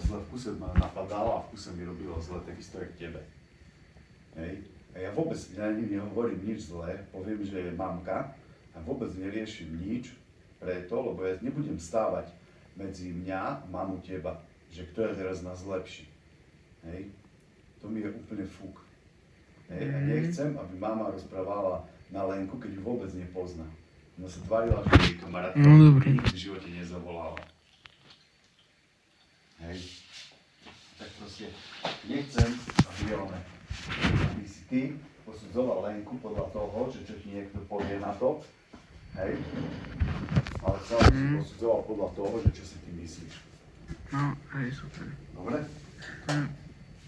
zle, v kuse ma napadalo a v kuse mi robilo zle, takisto jak tebe. Hej. A ja vôbec nehovorím nič zlé, poviem, že je mamka a vôbec neriešim nič preto, lebo ja nebudem stávať medzi mňa, mamu, teba, že kto je teraz nás lepší. Hej. To mi je úplne fúk. Hej. A nechcem, aby mama rozprávala na Lenku, keď ju vôbec nepozná. Ona sa tvárila, že jej kamarátka nikdy v živote nezavolala. Hej. Tak proste nechcem, aby si ty posudzoval Lenku podľa toho, že čo ti niekto povie na to. Hej. Ale chcel si posudzoval podľa toho, že čo si ty myslíš. No, hej, super. Dobre?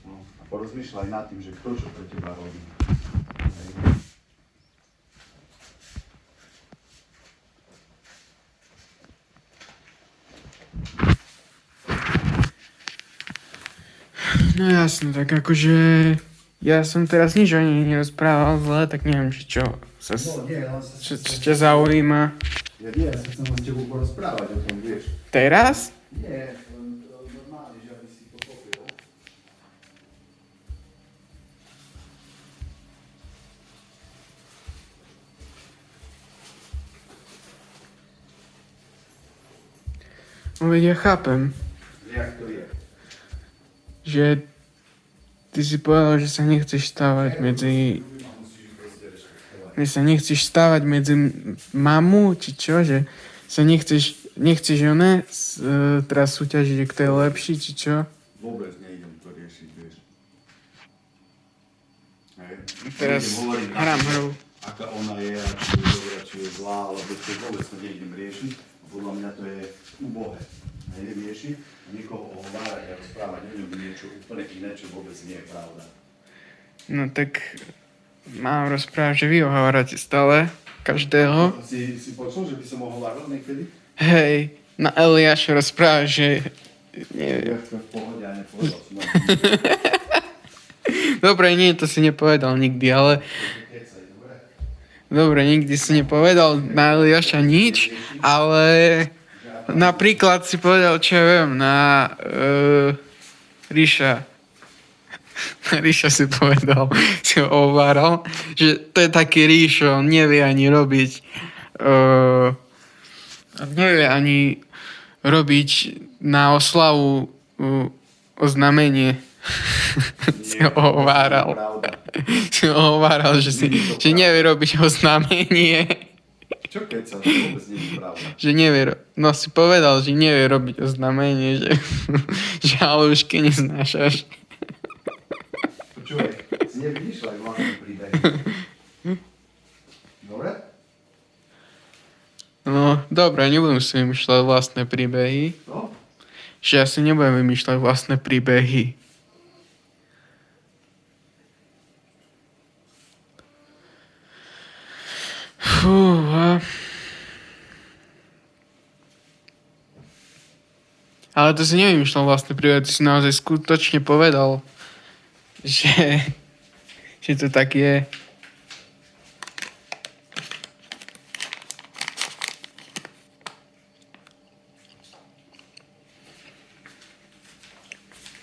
No, a porozmýšľaj nad tým, že kto čo pre teba robí. Hej. No jasno, tak akože ja som teraz nič ani nerozprával zle, tak neviem, či čo sa No nie, ale čo ťa zaujíma. Ja nie, ja sa chcem s tebou porozprávať o tom, vieš. Teraz? Nie, normálne, že aby si pochopil. No veď ja chápem, Jak to je? že ty si povedal, že sa nechceš stávať medzi... Že sa nechceš stávať medzi mamu, či čo, že sa nechceš teraz súťažiť, kto je lepší, či čo. Vôbec nejdem to riešiť, vieš. Hej. Teraz Nejdem hovoriť na hrám to, hru. aká ona je, a či je dobrá, či je zlá, alebo to vôbec to nejdem riešiť. Podľa mňa to je úbohé. Nejdem riešiť a niekoho ohovárať a rozprávať o ňom niečo úplne iné, čo vôbec nie je pravda. No tak mám rozprávať, že vy ohovárate stále každého. Si počul, že by som ohovárať niekedy? Hej, na Eliáša rozpráva, že... Ja chcem v pohode a nepovedal som. Dobre, nie, to si nepovedal nikdy, ale... Dobre, nikdy si nepovedal na Eliáša nič, ale... Napríklad si povedal, čo ja viem, na Ríša. Na Ríša si povedal, si ho ohováral, že to je taký Ríšo, on nevie ani robiť... nevie ani robiť na oslavu oznámenie. Si ho ohováral. Si ho ohováral, že nevie robiť oznámenie. Čo keď sa to vôbec nie je pravda? Že nevie, no si povedal, že nevie robiť oznámenie, že halušky neznášaš. Počúvaj, si nevymýšľaj vlastné príbehy. Dobre? No, dobre, nebudem si vymýšľať vlastné príbehy. No? Že ja si nebudem vymýšľať vlastné príbehy. Fúha. Ale to si nevymýšľal vlastné príbehy, ty si naozaj skutočne povedal, že to tak je.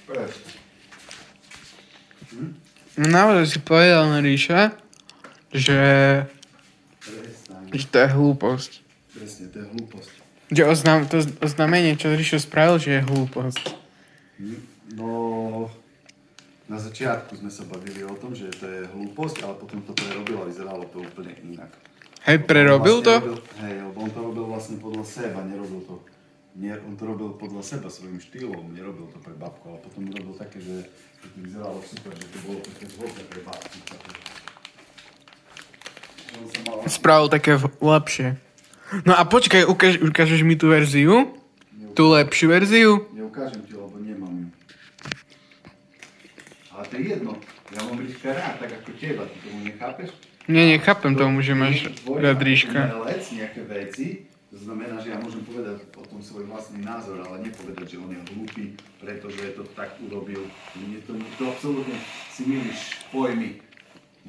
Prečo? No naozaj si povedal na Ríša, že to je hlúposť. Presne, to je hlúposť. Že to oznámenie, čo Ríšo spravil, že je hlúposť. No, na začiatku sme sa bavili o tom, že to je hlúposť, ale potom to prerobil a vyzeralo to úplne inak. Hej, prerobil to? Lebo on to robil vlastne podľa seba, nerobil to. On to robil podľa seba, svojím štýlom, nerobil to pre babku, ale potom robil také, že to vyzeralo super, že to bolo také zhodné pre babku. Spravil také lepšie. No a počkaj, ukážeš mi tú verziu? Tú lepšiu verziu? Neukážem ti, lebo nemám ju. Ale to je jedno. Ja mám Ríška rád, tak ako teba. Ty tomu nechápeš? Nie, nechápem tomu, že máš rád Ríška. Nejaké veci, to znamená, že ja môžem povedať o tom svoj vlastný názor, ale nepovedať, že on je hlúpy, pretože to tak urobil. To absolútne si milíš pojmy.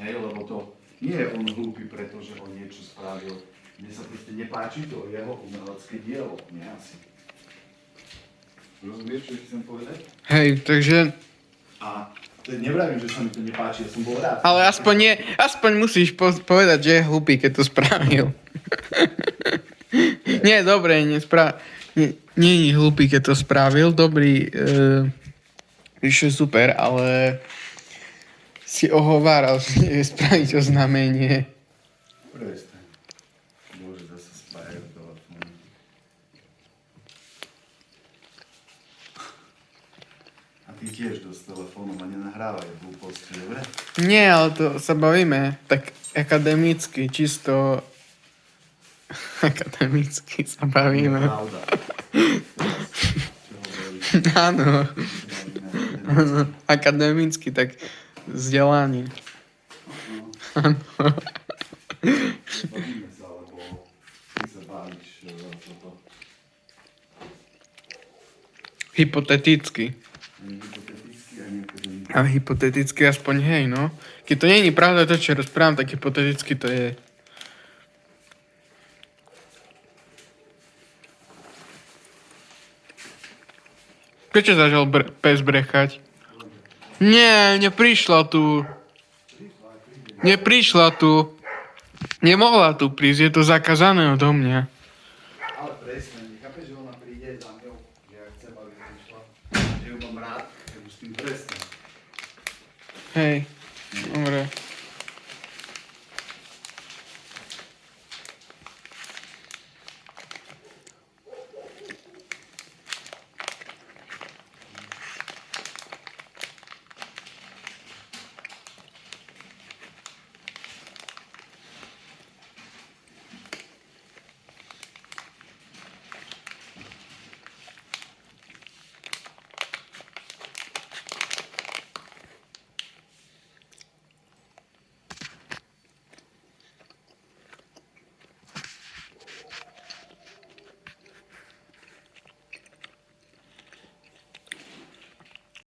Hej, lebo to nie je on hlúpy, pretože on niečo spravil. Mne sa proste nepáči to jeho umelecké dielo. Nie asi. Rozumieš, čo ti chcem povedať? Hej, takže... A to nevravím, že sa mi to nepáči, ja som bol rád. Ale aspoň musíš povedať, že je hlupý, keď to spravil. Nie, dobre, nie je hlupý, keď to spravil. Dobrý, vyššie super, ale si ohováral, že spraviť oznámenie. Prestaň. Bože, zase spájajú telefóny. A ty tiež dosť telefónom a nenahrávaj hlúposti, dobre? Nie, ale to sa bavíme tak akademicky, čisto akademicky sa bavíme. Pravda. Čo hovoríš? Áno, Bavíme. akademicky, tak vzdelanie. Bavíme sa, lebo ty sa bavíš toto. Hypoteticky. Ani hypoteticky, ani akademicky. Ale hypoteticky aspoň hej, no. Keď to nie je pravda to, čo rozprávam, tak hypoteticky to je. Prečo začal pes brechať? Nie, neprišla tu. Neprišla tu. Nemohla tu prísť, je to zakázané odo mňa. Ale presne, nechápeš, že ona príde za mňou, že ja chcem, aby prišla, že ju mám rád, že mu s tým presne. Hej, dobre.